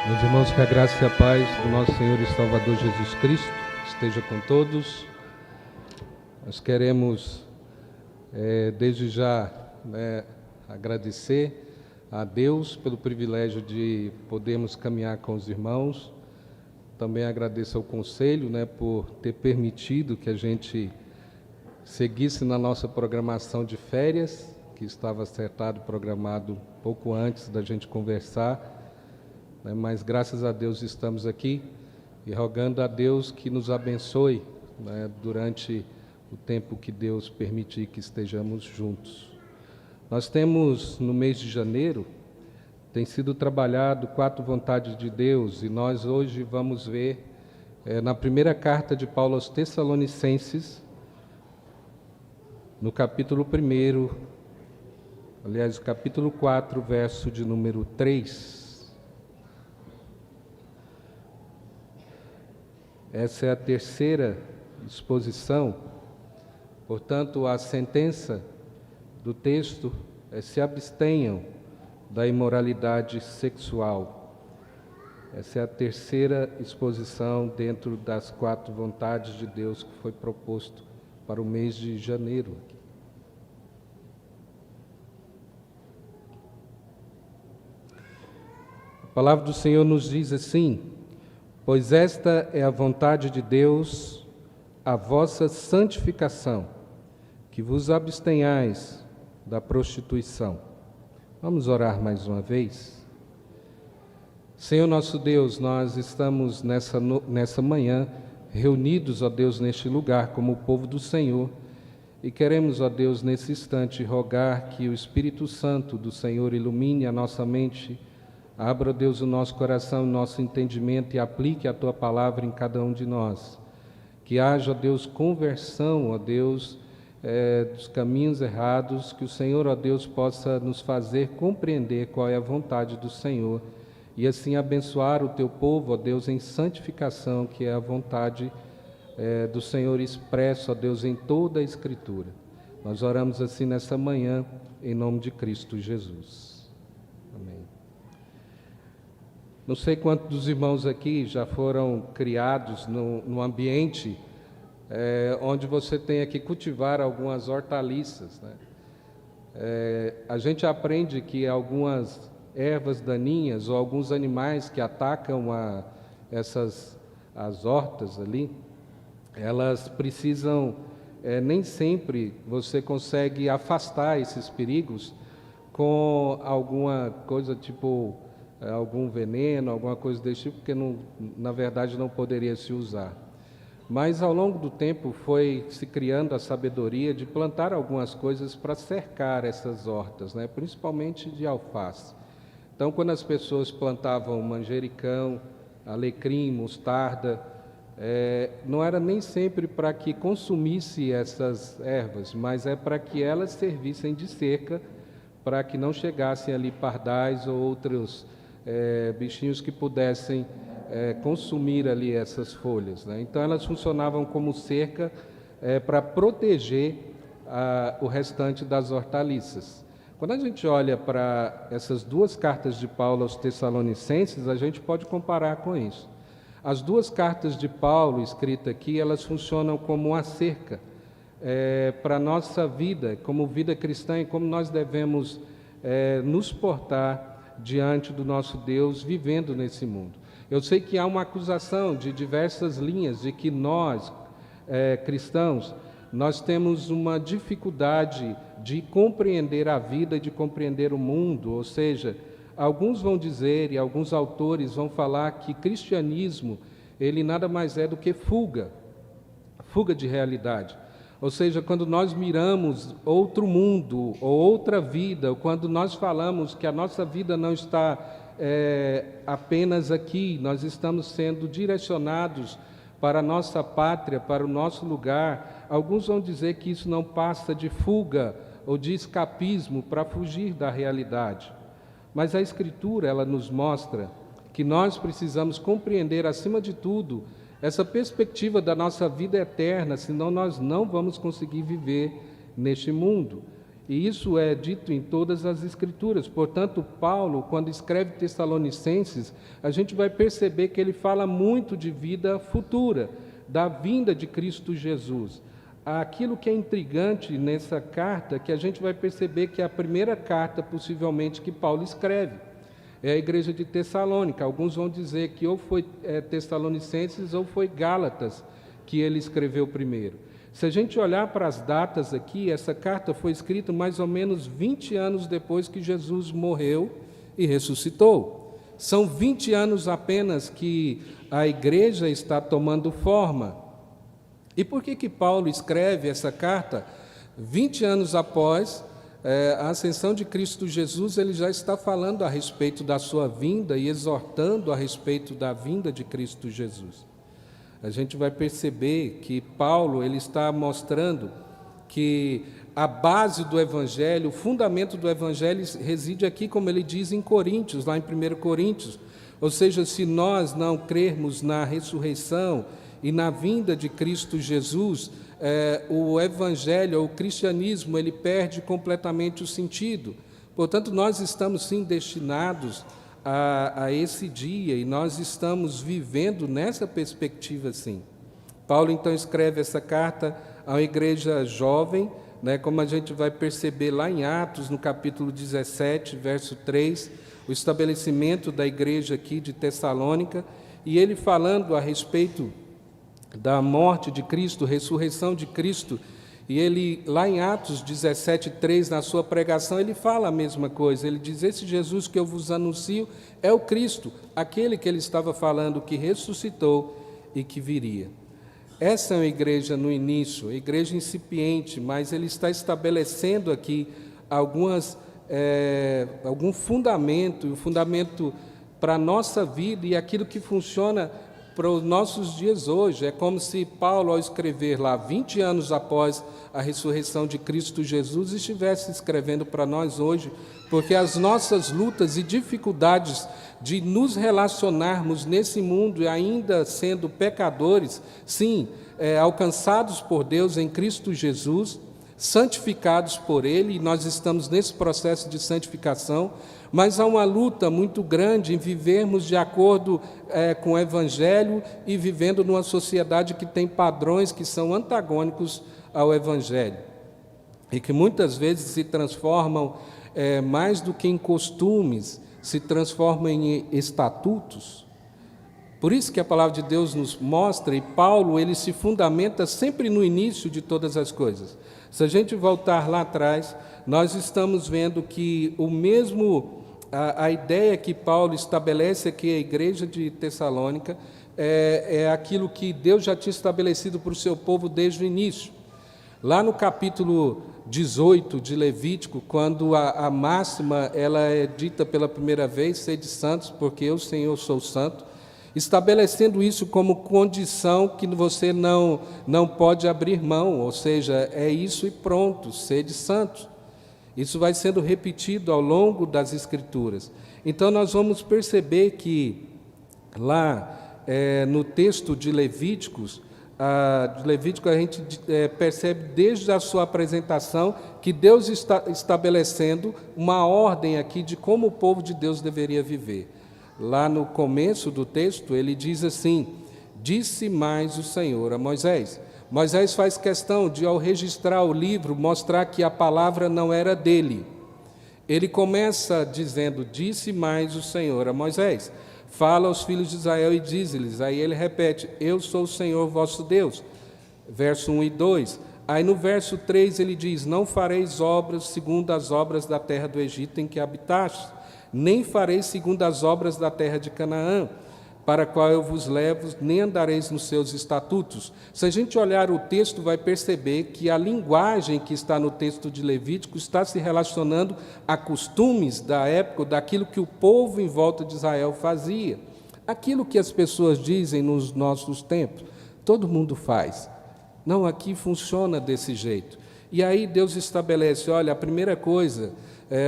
Meus irmãos, que a graça e a paz do nosso Senhor e Salvador Jesus Cristo esteja com todos. Nós queremos, desde já, agradecer a Deus pelo privilégio de podermos caminhar com os irmãos. Também agradeço ao Conselho, por ter permitido que a gente seguisse na nossa programação de férias, que estava acertado, programado pouco antes da gente conversar. Mas graças a Deus estamos aqui e rogando a Deus que nos abençoe durante o tempo que Deus permitir que estejamos juntos. Nós temos, no mês de janeiro, tem sido trabalhado 4 vontades de Deus, e nós hoje vamos ver na primeira carta de Paulo aos Tessalonicenses, no capítulo 1, aliás, capítulo 4, verso de número 3. Essa é a terceira exposição, portanto, a sentença do texto é: se abstenham da imoralidade sexual. Essa é a terceira exposição dentro das 4 vontades de Deus que foi proposto para o mês de janeiro. A palavra do Senhor nos diz assim: pois esta é a vontade de Deus, a vossa santificação, que vos abstenhais da prostituição. Vamos orar mais uma vez? Senhor nosso Deus, nós estamos nessa manhã reunidos, ó Deus, neste lugar como o povo do Senhor, e queremos, ó Deus, nesse instante rogar que o Espírito Santo do Senhor ilumine a nossa mente, abra, Deus, o nosso coração, o nosso entendimento e aplique a Tua palavra em cada um de nós. Que haja, Deus, conversão, ó Deus, dos caminhos errados, que o Senhor, ó Deus, possa nos fazer compreender qual é a vontade do Senhor e assim abençoar o Teu povo, ó Deus, em santificação, que é a vontade do Senhor expresso, ó Deus, em toda a Escritura. Nós oramos assim nessa manhã, em nome de Cristo Jesus. Amém. Não sei quantos dos irmãos aqui já foram criados no ambiente onde você tem que cultivar algumas hortaliças, a gente aprende que algumas ervas daninhas ou alguns animais que atacam as hortas ali, elas precisam, nem sempre você consegue afastar esses perigos com alguma coisa tipo algum veneno, alguma coisa desse tipo, porque na verdade não poderia se usar. Mas ao longo do tempo foi se criando a sabedoria de plantar algumas coisas para cercar essas hortas, principalmente de alface. Então, quando as pessoas plantavam manjericão, alecrim, mostarda, não era nem sempre para que consumisse essas ervas, mas é para que elas servissem de cerca, para que não chegassem ali pardais ou outros bichinhos que pudessem consumir ali essas folhas. Então, elas funcionavam como cerca para proteger o restante das hortaliças. Quando a gente olha para essas 2 cartas de Paulo aos Tessalonicenses, a gente pode comparar com isso. As 2 cartas de Paulo, escritas aqui, elas funcionam como uma cerca para a nossa vida, como vida cristã, e como nós devemos nos portar diante do nosso Deus, vivendo nesse mundo. Eu sei que há uma acusação de diversas linhas de que nós, cristãos, nós temos uma dificuldade de compreender a vida e de compreender o mundo, ou seja, alguns vão dizer e alguns autores vão falar que cristianismo, ele nada mais é do que fuga de realidade. Ou seja, quando nós miramos outro mundo ou outra vida, ou quando nós falamos que a nossa vida não está apenas aqui, nós estamos sendo direcionados para a nossa pátria, para o nosso lugar, alguns vão dizer que isso não passa de fuga ou de escapismo para fugir da realidade. Mas a Escritura, ela nos mostra que nós precisamos compreender, acima de tudo, essa perspectiva da nossa vida eterna, senão nós não vamos conseguir viver neste mundo. E isso é dito em todas as Escrituras. Portanto, Paulo, quando escreve Tessalonicenses, a gente vai perceber que ele fala muito de vida futura, da vinda de Cristo Jesus. Aquilo que é intrigante nessa carta, que a gente vai perceber que é a primeira carta, possivelmente, que Paulo escreve, é a igreja de Tessalônica. Alguns vão dizer que ou foi Tessalonicenses ou foi Gálatas que ele escreveu primeiro. Se a gente olhar para as datas aqui, essa carta foi escrita mais ou menos 20 anos depois que Jesus morreu e ressuscitou. São 20 anos apenas que a igreja está tomando forma. E por que Paulo escreve essa carta 20 anos após a ascensão de Cristo Jesus? Ele já está falando a respeito da sua vinda e exortando a respeito da vinda de Cristo Jesus. A gente vai perceber que Paulo ele está mostrando que a base do Evangelho, o fundamento do Evangelho reside aqui, como ele diz em Coríntios, lá em 1 Coríntios. Ou seja, se nós não crermos na ressurreição e na vinda de Cristo Jesus, o Evangelho, o cristianismo, ele perde completamente o sentido. Portanto, nós estamos sim destinados a esse dia e nós estamos vivendo nessa perspectiva sim. Paulo então escreve essa carta a uma igreja jovem, né, como a gente vai perceber lá em Atos, no capítulo 17, verso 3, o estabelecimento da igreja aqui de Tessalônica, e ele falando a respeito da morte de Cristo, ressurreição de Cristo, e ele, lá em Atos 17:3, na sua pregação, ele fala a mesma coisa. Ele diz: esse Jesus que eu vos anuncio é o Cristo, aquele que ele estava falando, que ressuscitou e que viria. Essa é uma igreja no início, igreja incipiente, mas ele está estabelecendo aqui algum fundamento, um fundamento para a nossa vida e aquilo que funciona para os nossos dias hoje. É como se Paulo, ao escrever lá 20 anos após a ressurreição de Cristo Jesus, estivesse escrevendo para nós hoje, porque as nossas lutas e dificuldades de nos relacionarmos nesse mundo e ainda sendo pecadores, sim, alcançados por Deus em Cristo Jesus, santificados por Ele, e nós estamos nesse processo de santificação, mas há uma luta muito grande em vivermos de acordo com o Evangelho e vivendo numa sociedade que tem padrões que são antagônicos ao Evangelho e que muitas vezes se transformam mais do que em costumes, se transformam em estatutos. Por isso que a palavra de Deus nos mostra, e Paulo ele se fundamenta sempre no início de todas as coisas. Se a gente voltar lá atrás, nós estamos vendo que a ideia que Paulo estabelece aqui, a igreja de Tessalônica, é aquilo que Deus já tinha estabelecido para o seu povo desde o início. Lá no capítulo 18 de Levítico, quando a máxima ela é dita pela primeira vez: sede santos, porque eu, Senhor, sou santo, estabelecendo isso como condição que você não pode abrir mão, ou seja, é isso e pronto, sede santos. Isso vai sendo repetido ao longo das Escrituras. Então, nós vamos perceber que lá no texto de Levíticos, a gente percebe desde a sua apresentação que Deus está estabelecendo uma ordem aqui de como o povo de Deus deveria viver. Lá no começo do texto, ele diz assim: disse mais o Senhor a Moisés. Moisés faz questão de, ao registrar o livro, mostrar que a palavra não era dele. Ele começa dizendo: disse mais o Senhor a Moisés. Fala aos filhos de Israel e diz-lhes. Aí ele repete: eu sou o Senhor vosso Deus. Verso 1 e 2. Aí no verso 3 ele diz: não fareis obras segundo as obras da terra do Egito em que habitastes, nem fareis segundo as obras da terra de Canaã, para a qual eu vos levo, nem andareis nos seus estatutos. Se a gente olhar o texto, vai perceber que a linguagem que está no texto de Levítico está se relacionando a costumes da época, daquilo que o povo em volta de Israel fazia. Aquilo que as pessoas dizem nos nossos tempos, todo mundo faz. Não, aqui funciona desse jeito. E aí Deus estabelece: olha, a primeira coisa,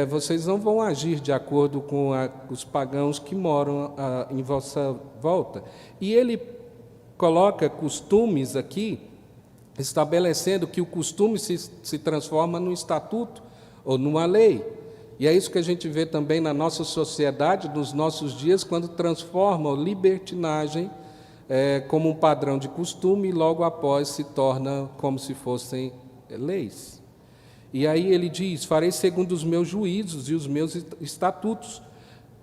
vocês não vão agir de acordo com os pagãos que moram em vossa volta. E ele coloca costumes aqui, estabelecendo que o costume se transforma no estatuto, ou numa lei. E é isso que a gente vê também na nossa sociedade, nos nossos dias, quando transforma a libertinagem como um padrão de costume e logo após se torna como se fossem leis. E aí ele diz: farei segundo os meus juízos e os meus estatutos,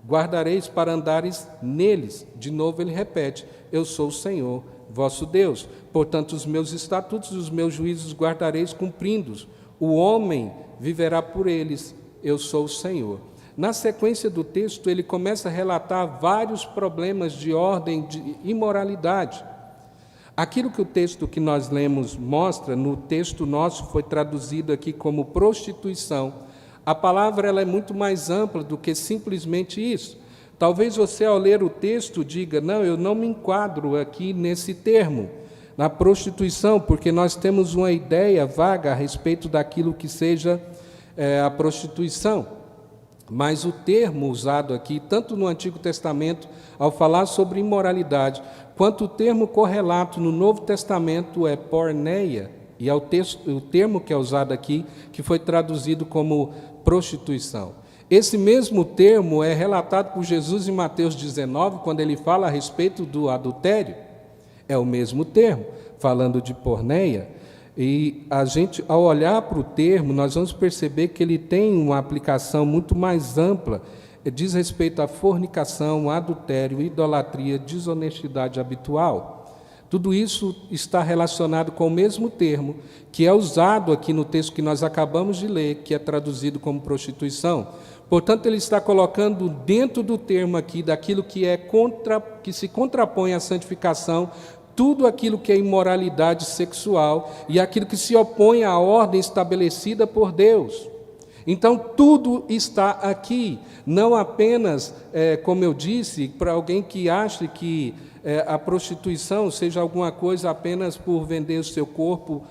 guardareis para andares neles. De novo ele repete: eu sou o Senhor, vosso Deus. Portanto, os meus estatutos e os meus juízos guardareis cumprindo-os. O homem viverá por eles, eu sou o Senhor. Na sequência do texto, ele começa a relatar vários problemas de ordem de imoralidade. Aquilo que o texto que nós lemos mostra, no texto nosso foi traduzido aqui como prostituição. A palavra ela é muito mais ampla do que simplesmente isso. Talvez você, ao ler o texto, diga: não, eu não me enquadro aqui nesse termo, na prostituição, porque nós temos uma ideia vaga a respeito daquilo que seja a prostituição. Mas o termo usado aqui, tanto no Antigo Testamento, ao falar sobre imoralidade, quanto o termo correlato no Novo Testamento é porneia, e é o termo que é usado aqui, que foi traduzido como prostituição. Esse mesmo termo é relatado por Jesus em Mateus 19, quando ele fala a respeito do adultério. É o mesmo termo, falando de porneia. E a gente, ao olhar para o termo, nós vamos perceber que ele tem uma aplicação muito mais ampla, diz respeito à fornicação, adultério, idolatria, desonestidade habitual. Tudo isso está relacionado com o mesmo termo, que é usado aqui no texto que nós acabamos de ler, que é traduzido como prostituição. Portanto, ele está colocando dentro do termo aqui, daquilo que que se contrapõe à santificação, tudo aquilo que é imoralidade sexual e aquilo que se opõe à ordem estabelecida por Deus. Então, tudo está aqui, não apenas, como eu disse, para alguém que acha que a prostituição seja alguma coisa apenas por vender o seu corpo,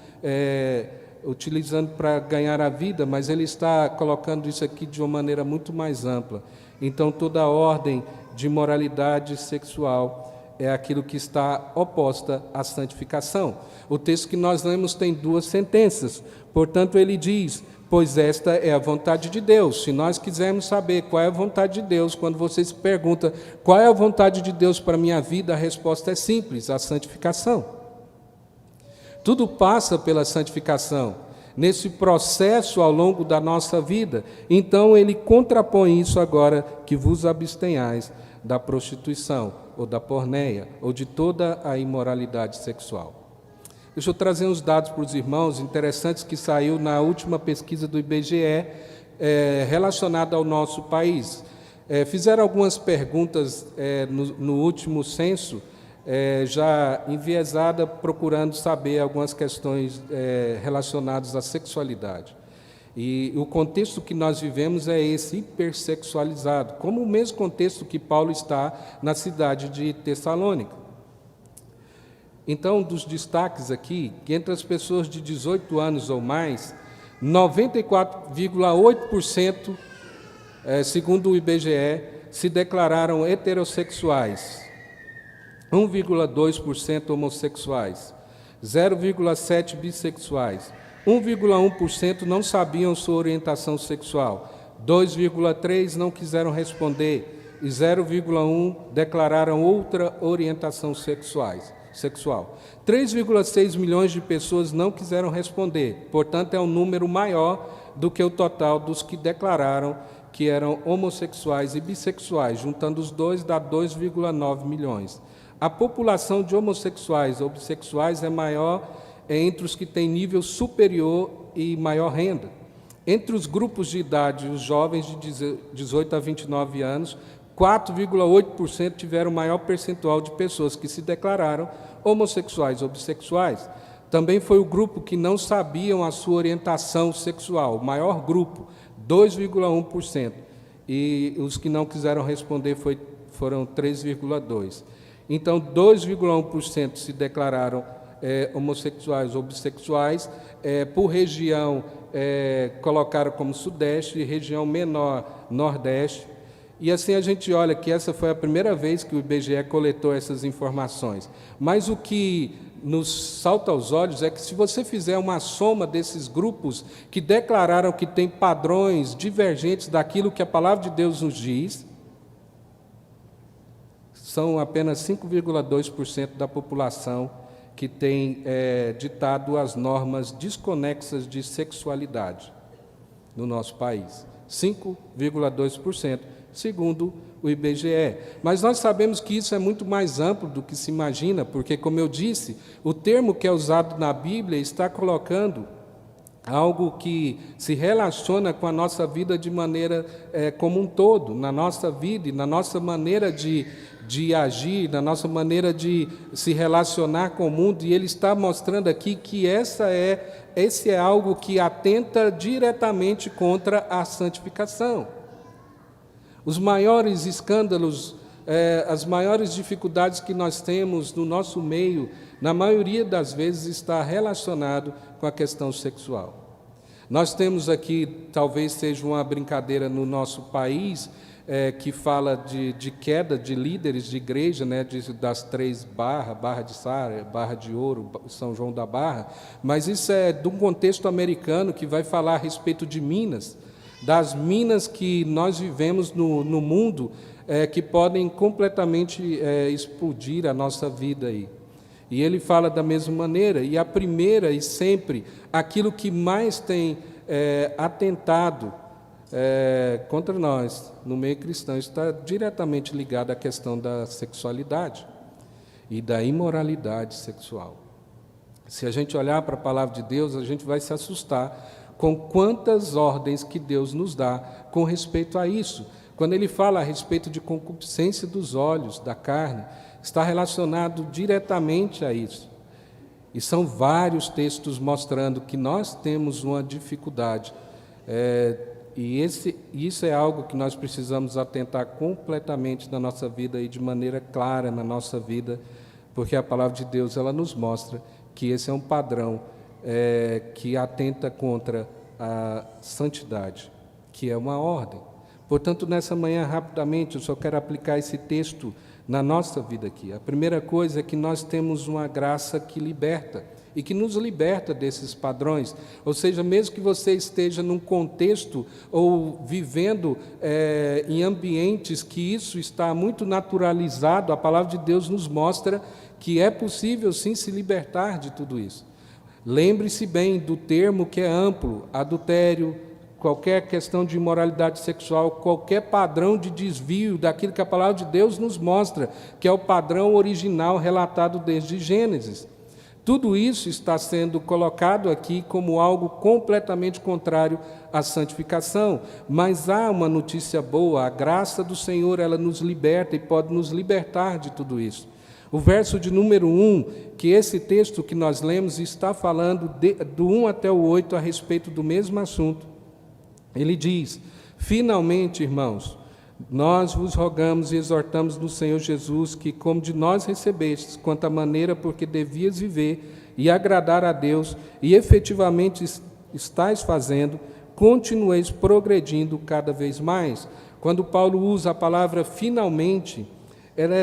utilizando para ganhar a vida, mas ele está colocando isso aqui de uma maneira muito mais ampla. Então, toda a ordem de moralidade sexual é aquilo que está oposta à santificação. O texto que nós lemos tem duas sentenças. Portanto, ele diz: pois esta é a vontade de Deus. Se nós quisermos saber qual é a vontade de Deus, quando você se pergunta qual é a vontade de Deus para a minha vida, a resposta é simples: a santificação. Tudo passa pela santificação, nesse processo ao longo da nossa vida. Então, ele contrapõe isso agora, que vos abstenhais da prostituição, ou da porneia, ou de toda a imoralidade sexual. Deixa eu trazer uns dados para os irmãos interessantes que saiu na última pesquisa do IBGE relacionada ao nosso país. Fizeram algumas perguntas no último censo, já enviesada, procurando saber algumas questões relacionadas à sexualidade. E o contexto que nós vivemos é esse, hipersexualizado, como o mesmo contexto que Paulo está na cidade de Tessalônica. Então, dos destaques aqui, que entre as pessoas de 18 anos ou mais, 94,8%, segundo o IBGE, se declararam heterossexuais, 1,2% homossexuais, 0,7% bissexuais, 1,1% não sabiam sua orientação sexual, 2,3% não quiseram responder e 0,1% declararam outra orientação sexual. 3,6 milhões de pessoas não quiseram responder, portanto é um número maior do que o total dos que declararam que eram homossexuais e bissexuais, juntando os dois dá 2,9 milhões. A população de homossexuais ou bissexuais é maior entre os que têm nível superior e maior renda. Entre os grupos de idade, os jovens de 18 a 29 anos, 4,8% tiveram maior percentual de pessoas que se declararam homossexuais ou bissexuais. Também foi o grupo que não sabiam a sua orientação sexual, o maior grupo, 2,1%. E os que não quiseram responder foram 3,2%. Então, 2,1% se declararam homossexuais ou bissexuais. Por região, colocaram como Sudeste, e região menor, Nordeste. E assim a gente olha que essa foi a primeira vez que o IBGE coletou essas informações. Mas o que nos salta aos olhos é que, se você fizer uma soma desses grupos que declararam que tem padrões divergentes daquilo que a palavra de Deus nos diz, são apenas 5,2% da população que tem ditado as normas desconexas de sexualidade no nosso país. 5,2%, segundo o IBGE. Mas nós sabemos que isso é muito mais amplo do que se imagina, porque, como eu disse, o termo que é usado na Bíblia está colocando algo que se relaciona com a nossa vida de maneira como um todo, na nossa vida e na nossa maneira de agir, na nossa maneira de se relacionar com o mundo, e ele está mostrando aqui que esse é algo que atenta diretamente contra a santificação. Os maiores escândalos, as maiores dificuldades que nós temos no nosso meio, na maioria das vezes está relacionado com a questão sexual. Nós temos aqui, talvez seja uma brincadeira no nosso país, que fala de queda de líderes de igreja, né, das 3 barras, Barra de Sara, Barra de Ouro, São João da Barra, mas isso é de um contexto americano que vai falar a respeito de minas, das minas que nós vivemos no mundo, que podem completamente explodir a nossa vida aí. E ele fala da mesma maneira, e a primeira e sempre, aquilo que mais tem atentado contra nós, no meio cristão, está diretamente ligado à questão da sexualidade e da imoralidade sexual. Se a gente olhar para a palavra de Deus, a gente vai se assustar com quantas ordens que Deus nos dá com respeito a isso. Quando ele fala a respeito de concupiscência dos olhos, da carne, está relacionado diretamente a isso. E são vários textos mostrando que nós temos uma dificuldade. Isso é algo que nós precisamos atentar completamente na nossa vida e de maneira clara na nossa vida, porque a palavra de Deus ela nos mostra que esse é um padrão que atenta contra a santidade, que é uma ordem. Portanto, nessa manhã, rapidamente, eu só quero aplicar esse texto na nossa vida aqui. A primeira coisa é que nós temos uma graça que liberta, e que nos liberta desses padrões. Ou seja, mesmo que você esteja num contexto ou vivendo em ambientes que isso está muito naturalizado, a palavra de Deus nos mostra que é possível sim se libertar de tudo isso. Lembre-se bem do termo que é amplo: adultério, qualquer questão de imoralidade sexual, qualquer padrão de desvio daquilo que a palavra de Deus nos mostra, que é o padrão original relatado desde Gênesis. Tudo isso está sendo colocado aqui como algo completamente contrário à santificação. Mas há uma notícia boa: a graça do Senhor ela nos liberta e pode nos libertar de tudo isso. O verso de número 1, que esse texto que nós lemos está falando do 1 até o 8 a respeito do mesmo assunto. Ele diz: finalmente, irmãos, nós vos rogamos e exortamos no Senhor Jesus que, como de nós recebestes, quanto à maneira porque devias viver e agradar a Deus, e efetivamente estáis fazendo, continueis progredindo cada vez mais. Quando Paulo usa a palavra finalmente, ela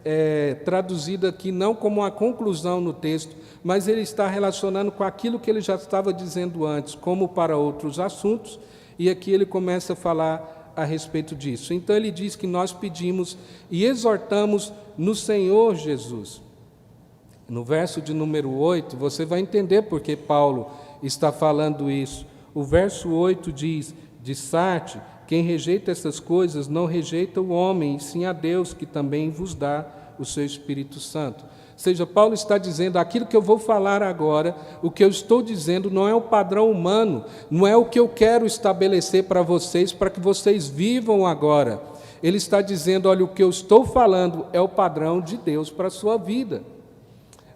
é traduzida aqui não como uma conclusão no texto, mas ele está relacionando com aquilo que ele já estava dizendo antes, como para outros assuntos, e aqui ele começa a falar a respeito disso. Então ele diz que nós pedimos e exortamos no Senhor Jesus. No verso de número 8, você vai entender porque Paulo está falando isso. O verso 8 diz: de Sarte, quem rejeita essas coisas não rejeita o homem, e sim a Deus, que também vos dá o seu Espírito Santo. Ou seja, Paulo está dizendo: aquilo que eu vou falar agora, o que eu estou dizendo não é o padrão humano, não é o que eu quero estabelecer para que vocês vivam agora. Ele está dizendo: olha, o que eu estou falando é o padrão de Deus para a sua vida.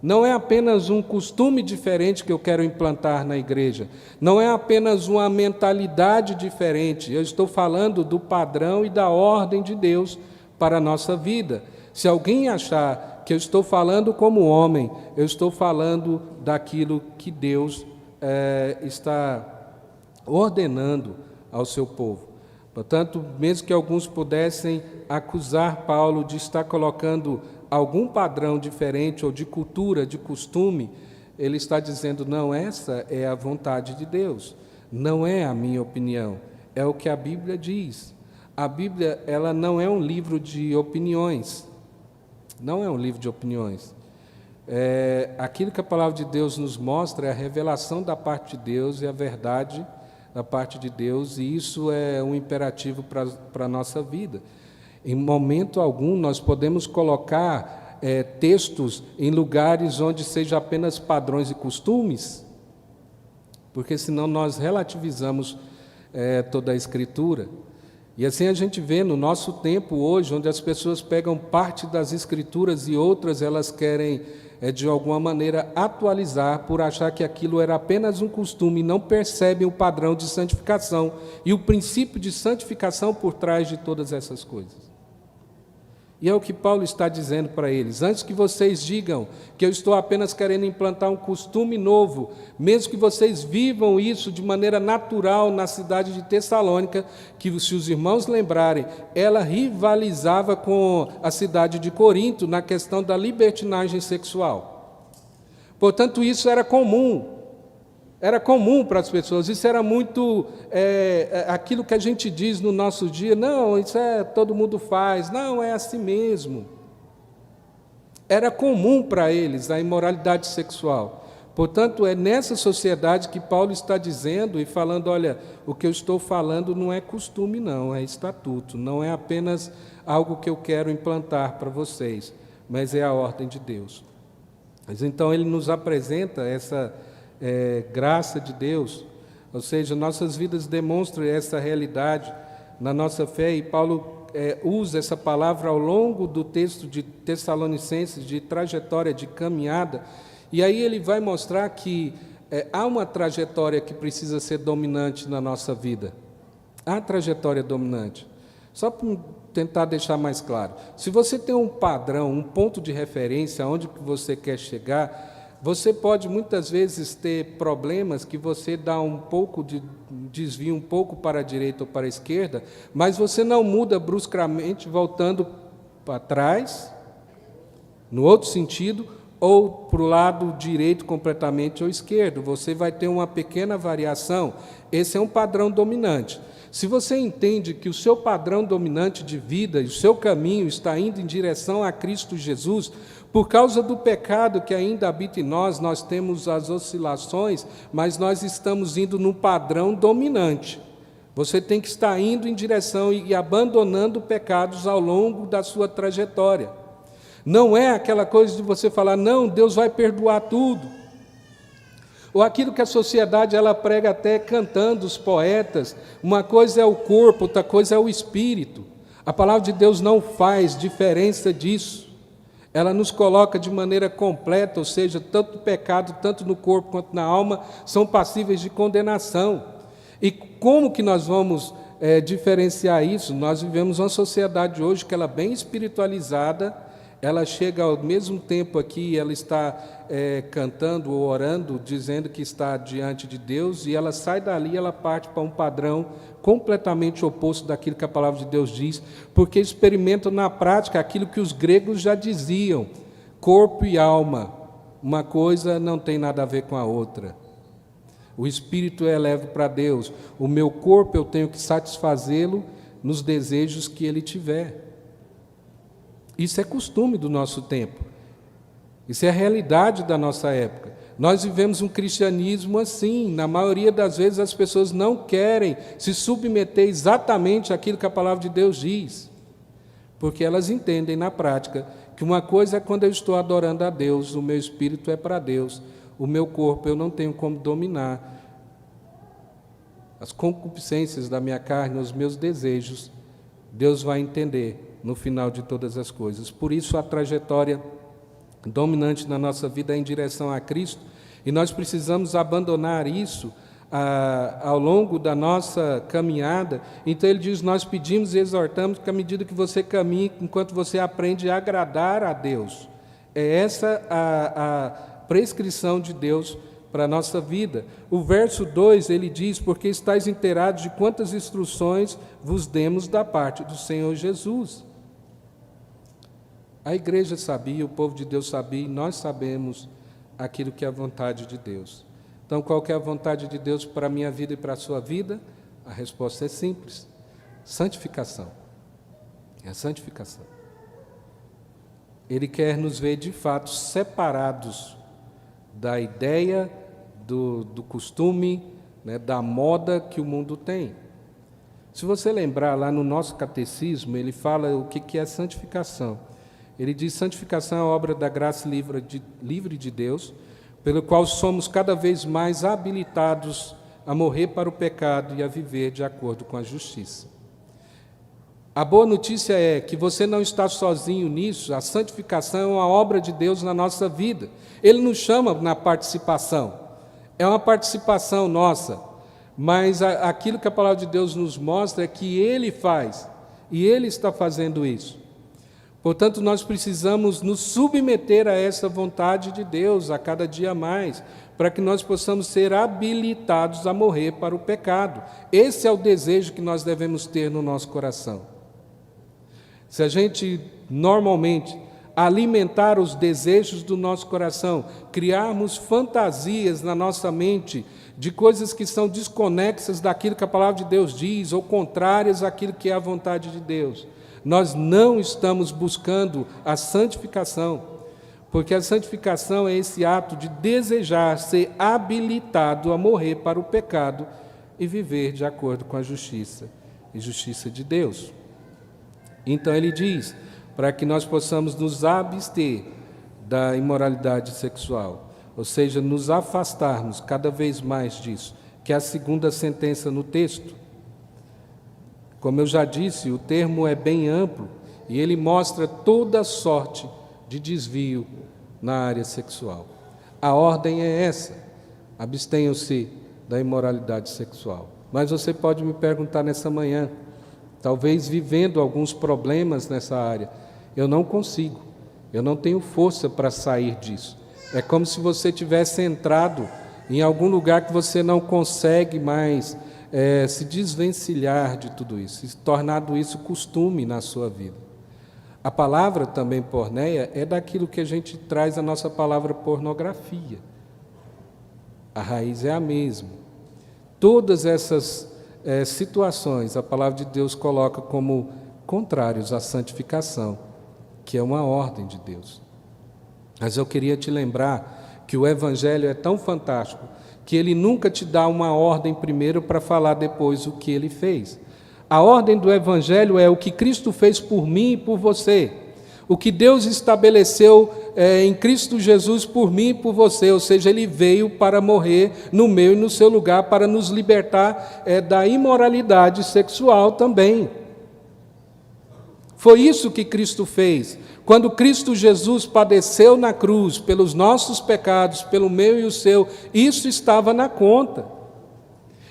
Não é apenas um costume diferente que eu quero implantar na igreja, não é apenas uma mentalidade diferente, eu estou falando do padrão e da ordem de Deus para a nossa vida. Se alguém achar que eu estou falando como homem, eu estou falando daquilo que Deus está ordenando ao seu povo. Portanto, mesmo que alguns pudessem acusar Paulo de estar colocando algum padrão diferente ou de cultura, de costume, ele está dizendo, não, essa é a vontade de Deus, não é a minha opinião, é o que a Bíblia diz. A Bíblia, ela não é um livro de opiniões, não é um livro de opiniões. Aquilo que a palavra de Deus nos mostra é a revelação da parte de Deus e a verdade da parte de Deus, e isso é um imperativo para a nossa vida. Em momento algum nós podemos colocar textos em lugares onde seja apenas padrões e costumes, porque senão nós relativizamos toda a Escritura. E assim a gente vê no nosso tempo hoje, onde as pessoas pegam parte das Escrituras e outras elas querem, de alguma maneira, atualizar por achar que aquilo era apenas um costume e não percebem o padrão de santificação e o princípio de santificação por trás de todas essas coisas. E é o que Paulo está dizendo para eles. Antes que vocês digam que eu estou apenas querendo implantar um costume novo, mesmo que vocês vivam isso de maneira natural na cidade de Tessalônica, que, se os irmãos lembrarem, ela rivalizava com a cidade de Corinto na questão da libertinagem sexual. Portanto, isso era comum para as pessoas, isso era muito aquilo que a gente diz no nosso dia, não, isso todo mundo faz, não, é assim mesmo. Era comum para eles a imoralidade sexual. Portanto, é nessa sociedade que Paulo está dizendo e falando, olha, o que eu estou falando não é costume não, é estatuto, não é apenas algo que eu quero implantar para vocês, mas é a ordem de Deus. Mas então ele nos apresenta essa graça de Deus, ou seja, nossas vidas demonstram essa realidade na nossa fé, e Paulo usa essa palavra ao longo do texto de Tessalonicenses, de trajetória, de caminhada, e aí ele vai mostrar que há uma trajetória que precisa ser dominante na nossa vida, há trajetória dominante. Só para tentar deixar mais claro, se você tem um padrão, um ponto de referência, aonde você quer chegar, você pode muitas vezes ter problemas que você dá um pouco de desvia um pouco para a direita ou para a esquerda, mas você não muda bruscamente voltando para trás, no outro sentido, ou para o lado direito completamente ou esquerdo. Você vai ter uma pequena variação. Esse é um padrão dominante. Se você entende que o seu padrão dominante de vida e o seu caminho está indo em direção a Cristo Jesus, por causa do pecado que ainda habita em nós, nós temos as oscilações, mas nós estamos indo no padrão dominante. Você tem que estar indo em direção e abandonando pecados ao longo da sua trajetória. Não é aquela coisa de você falar, não, Deus vai perdoar tudo. Ou aquilo que a sociedade ela prega até cantando, os poetas, uma coisa é o corpo, outra coisa é o espírito. A palavra de Deus não faz diferença disso. Ela nos coloca de maneira completa, ou seja, tanto o pecado, tanto no corpo quanto na alma, são passíveis de condenação. E como que nós vamos diferenciar isso? Nós vivemos uma sociedade hoje que ela é bem espiritualizada, ela chega ao mesmo tempo aqui, ela está cantando ou orando, dizendo que está diante de Deus, e ela sai dali, ela parte para um padrão completamente oposto daquilo que a palavra de Deus diz, porque experimentam na prática aquilo que os gregos já diziam, corpo e alma, uma coisa não tem nada a ver com a outra. O espírito é leve para Deus, o meu corpo eu tenho que satisfazê-lo nos desejos que ele tiver. Isso é costume do nosso tempo, isso é a realidade da nossa época. Nós vivemos um cristianismo assim, na maioria das vezes as pessoas não querem se submeter exatamente àquilo que a palavra de Deus diz, porque elas entendem na prática que uma coisa é quando eu estou adorando a Deus, o meu espírito é para Deus, o meu corpo eu não tenho como dominar, as concupiscências da minha carne, os meus desejos, Deus vai entender no final de todas as coisas. Por isso a trajetória dominante na nossa vida é em direção a Cristo, e nós precisamos abandonar isso ao longo da nossa caminhada. Então ele diz, nós pedimos e exortamos que à medida que você caminha, enquanto você aprende a agradar a Deus, é essa a prescrição de Deus para a nossa vida. O verso 2, ele diz, porque estáis inteirados de quantas instruções vos demos da parte do Senhor Jesus. A igreja sabia, o povo de Deus sabia, e nós sabemos aquilo que é a vontade de Deus. Então, qual que é a vontade de Deus para a minha vida e para a sua vida? A resposta é simples: santificação. É a santificação. Ele quer nos ver, de fato, separados da ideia, do costume, né, da moda que o mundo tem. Se você lembrar, lá no nosso catecismo, ele fala o que é santificação. Ele diz: santificação é a obra da graça livre de Deus, pelo qual somos cada vez mais habilitados a morrer para o pecado e a viver de acordo com a justiça. A boa notícia é que você não está sozinho nisso. A santificação é uma obra de Deus na nossa vida. Ele nos chama na participação. É uma participação nossa, mas aquilo que a palavra de Deus nos mostra é que Ele faz, e Ele está fazendo isso. Portanto, nós precisamos nos submeter a essa vontade de Deus a cada dia mais, para que nós possamos ser habilitados a morrer para o pecado. Esse é o desejo que nós devemos ter no nosso coração. Se a gente normalmente alimentar os desejos do nosso coração, criarmos fantasias na nossa mente de coisas que são desconexas daquilo que a palavra de Deus diz, ou contrárias àquilo que é a vontade de Deus, nós não estamos buscando a santificação, porque a santificação é esse ato de desejar ser habilitado a morrer para o pecado e viver de acordo com a justiça e justiça de Deus. Então ele diz, para que nós possamos nos abster da imoralidade sexual, ou seja, nos afastarmos cada vez mais disso, que é a segunda sentença no texto. Como eu já disse, o termo é bem amplo e ele mostra toda sorte de desvio na área sexual. A ordem é essa: abstenham-se da imoralidade sexual. Mas você pode me perguntar nessa manhã, talvez vivendo alguns problemas nessa área, eu não consigo, eu não tenho força para sair disso. É como se você tivesse entrado em algum lugar que você não consegue mais se desvencilhar de tudo isso, e tornado isso costume na sua vida. A palavra também porneia é daquilo que a gente traz a nossa palavra pornografia. A raiz é a mesma. Todas essas situações a palavra de Deus coloca como contrários à santificação, que é uma ordem de Deus. Mas eu queria te lembrar que o Evangelho é tão fantástico que ele nunca te dá uma ordem primeiro para falar depois o que ele fez. A ordem do Evangelho é o que Cristo fez por mim e por você. O que Deus estabeleceu em Cristo Jesus por mim e por você. Ou seja, Ele veio para morrer no meu e no seu lugar, para nos libertar da imoralidade sexual também. Foi isso que Cristo fez. Quando Cristo Jesus padeceu na cruz pelos nossos pecados, pelo meu e o seu, isso estava na conta.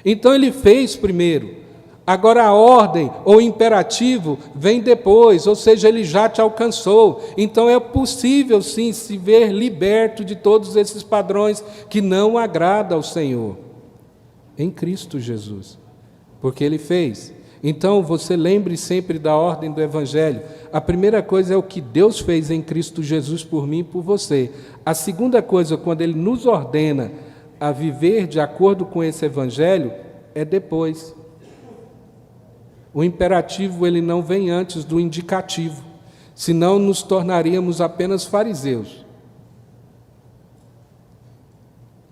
Então Ele fez primeiro. Agora a ordem ou imperativo vem depois, ou seja, Ele já te alcançou. Então é possível sim se ver liberto de todos esses padrões que não agradam ao Senhor. Em Cristo Jesus. Porque Ele fez. Então, você lembre sempre da ordem do Evangelho. A primeira coisa é o que Deus fez em Cristo Jesus por mim e por você. A segunda coisa, quando Ele nos ordena a viver de acordo com esse Evangelho, é depois. O imperativo, ele não vem antes do indicativo, senão nos tornaríamos apenas fariseus.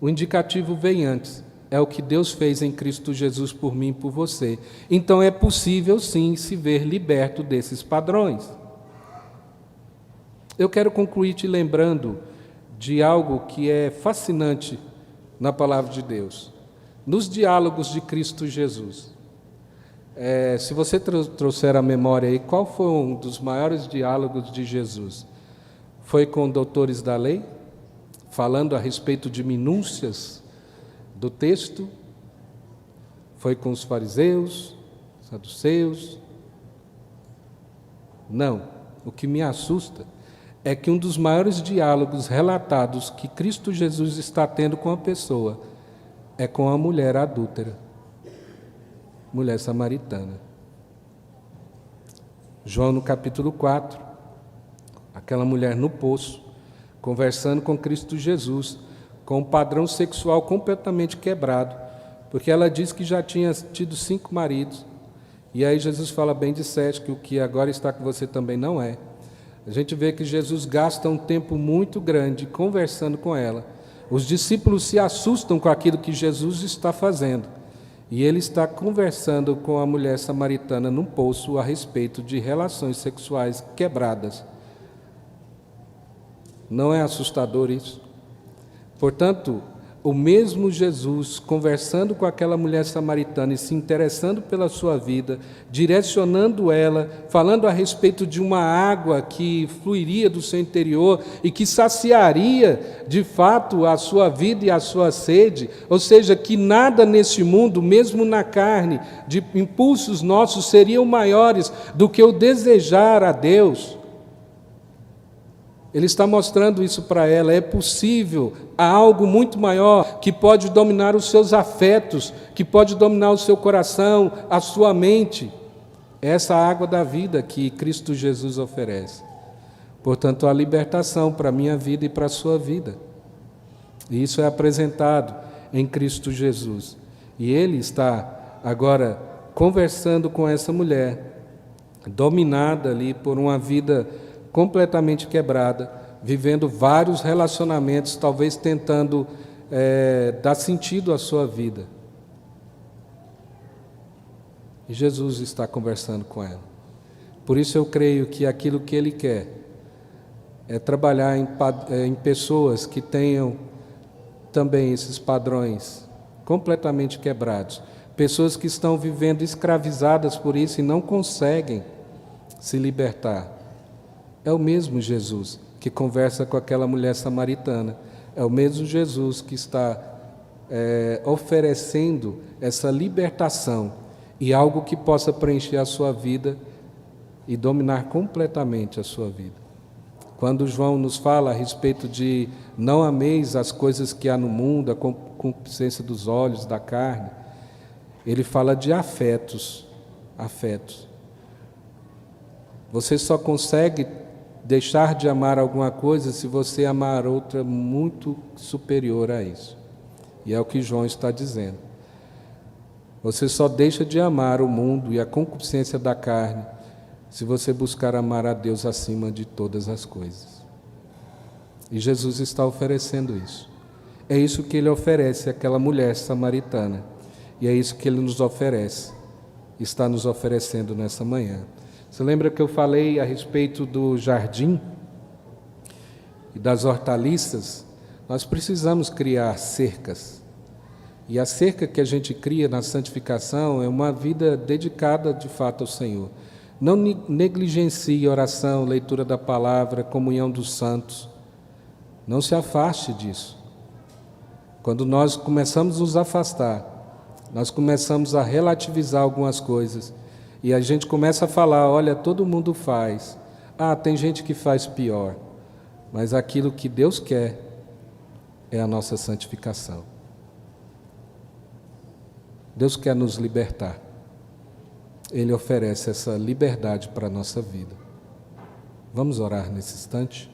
O indicativo vem antes. É o que Deus fez em Cristo Jesus por mim e por você. Então é possível sim se ver liberto desses padrões. Eu quero concluir te lembrando de algo que é fascinante na palavra de Deus. Nos diálogos de Cristo Jesus. Se você trouxer a memória aí, qual foi um dos maiores diálogos de Jesus? Foi com doutores da lei, falando a respeito de minúcias do texto? Foi com os fariseus, saduceus? Não. O que me assusta é que um dos maiores diálogos relatados que Cristo Jesus está tendo com a pessoa é com a mulher adúltera, mulher samaritana. João, no capítulo 4, aquela mulher no poço, conversando com Cristo Jesus, com um padrão sexual completamente quebrado, porque ela diz que já tinha tido 5 maridos, e aí Jesus fala: bem disseste que o que agora está com você também não é. A gente vê que Jesus gasta um tempo muito grande conversando com ela. Os discípulos se assustam com aquilo que Jesus está fazendo, e ele está conversando com a mulher samaritana num poço a respeito de relações sexuais quebradas. Não é assustador isso? Portanto, o mesmo Jesus conversando com aquela mulher samaritana e se interessando pela sua vida, direcionando ela, falando a respeito de uma água que fluiria do seu interior e que saciaria de fato a sua vida e a sua sede, ou seja, que nada nesse mundo, mesmo na carne, de impulsos nossos seriam maiores do que o desejar a Deus. Ele está mostrando isso para ela. É possível, há algo muito maior que pode dominar os seus afetos, que pode dominar o seu coração, a sua mente. É essa água da vida que Cristo Jesus oferece. Portanto, a libertação para a minha vida e para a sua vida. E isso é apresentado em Cristo Jesus. E Ele está agora conversando com essa mulher, dominada ali por uma vida completamente quebrada, vivendo vários relacionamentos, talvez tentando dar sentido à sua vida. E Jesus está conversando com ela. Por isso eu creio que aquilo que Ele quer é trabalhar em pessoas que tenham também esses padrões completamente quebrados. Pessoas que estão vivendo escravizadas por isso e não conseguem se libertar. É o mesmo Jesus que conversa com aquela mulher samaritana. É o mesmo Jesus que está oferecendo essa libertação e algo que possa preencher a sua vida e dominar completamente a sua vida. Quando João nos fala a respeito de não ameis as coisas que há no mundo, a concupiscência dos olhos, da carne, ele fala de afetos. Você só consegue deixar de amar alguma coisa se você amar outra muito superior a isso. E é o que João está dizendo. Você só deixa de amar o mundo e a concupiscência da carne se você buscar amar a Deus acima de todas as coisas. E Jesus está oferecendo isso. É isso que Ele oferece àquela mulher samaritana. E é isso que Ele nos oferece, está nos oferecendo nessa manhã. Você lembra que eu falei a respeito do jardim e das hortaliças? Nós precisamos criar cercas. E a cerca que a gente cria na santificação é uma vida dedicada de fato ao Senhor. Não negligencie oração, leitura da palavra, comunhão dos santos. Não se afaste disso. Quando nós começamos a nos afastar, nós começamos a relativizar algumas coisas. E a gente começa a falar: olha, todo mundo faz. Tem gente que faz pior. Mas aquilo que Deus quer é a nossa santificação. Deus quer nos libertar. Ele oferece essa liberdade para a nossa vida. Vamos orar nesse instante?